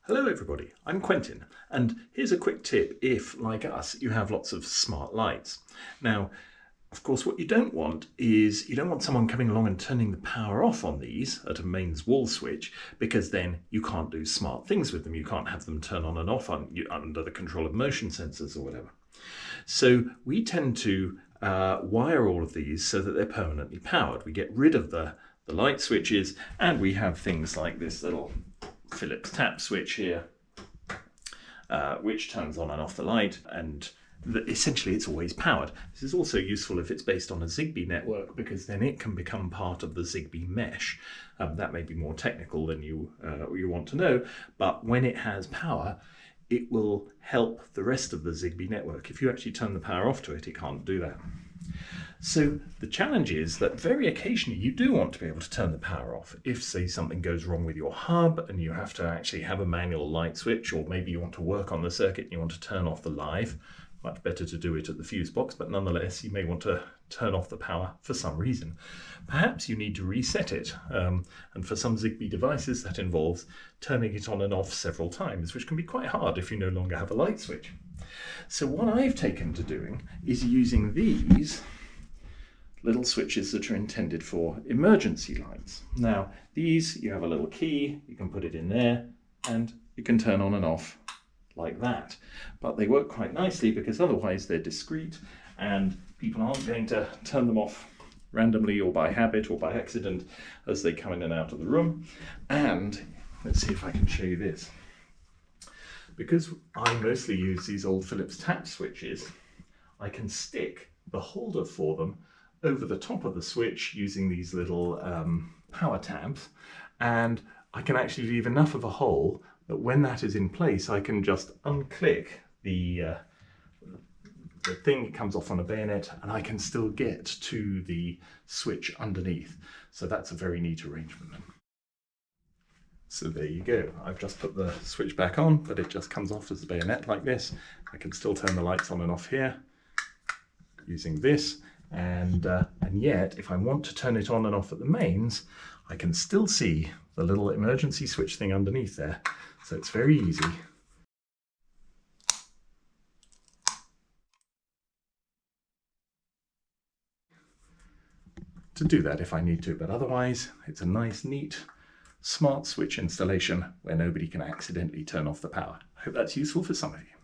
Hello everybody, I'm Quentin, and here's a quick tip if, like us, you have lots of smart lights. Now, of course, what you don't want is, you don't want someone coming along and turning the power off on these at a mains wall switch, because then you can't do smart things with them. You can't have them turn on and off under the control of motion sensors or whatever. So we tend to wire all of these so that they're permanently powered. We get rid of the light switches, and we have things like this little Phillips tap switch here, which turns on and off the light, and essentially it's always powered. This is also useful if it's based on a Zigbee network, because then it can become part of the Zigbee mesh. That may be more technical than you want to know, but when it has power, it will help the rest of the Zigbee network. If you actually turn the power off to it, it can't do that. So the challenge is that very occasionally you do want to be able to turn the power off. If, say, something goes wrong with your hub and you have to actually have a manual light switch, or maybe you want to work on the circuit and you want to turn off the live, much better to do it at the fuse box, but nonetheless you may want to turn off the power for some reason. Perhaps you need to reset it, and for some Zigbee devices that involves turning it on and off several times, which can be quite hard if you no longer have a light switch. So what I've taken to doing is using these little switches that are intended for emergency lights. Now, these, you have a little key, you can put it in there, and you can turn on and off like that. But they work quite nicely because otherwise they're discrete and people aren't going to turn them off randomly or by habit or by accident as they come in and out of the room. And let's see if I can show you this. Because I mostly use these old Phillips tap switches, I can stick the holder for them over the top of the switch using these little power tabs, and I can actually leave enough of a hole that when that is in place I can just unclick the thing. It comes off on a bayonet and I can still get to the switch underneath. So that's a very neat arrangement. So there you go. I've just put the switch back on, but it just comes off as a bayonet like this. I can still turn the lights on and off here using this. And yet, if I want to turn it on and off at the mains, I can still see the little emergency switch thing underneath there. So it's very easy. To do that if I need to, but otherwise it's a nice, neat, smart switch installation where nobody can accidentally turn off the power. I hope that's useful for some of you.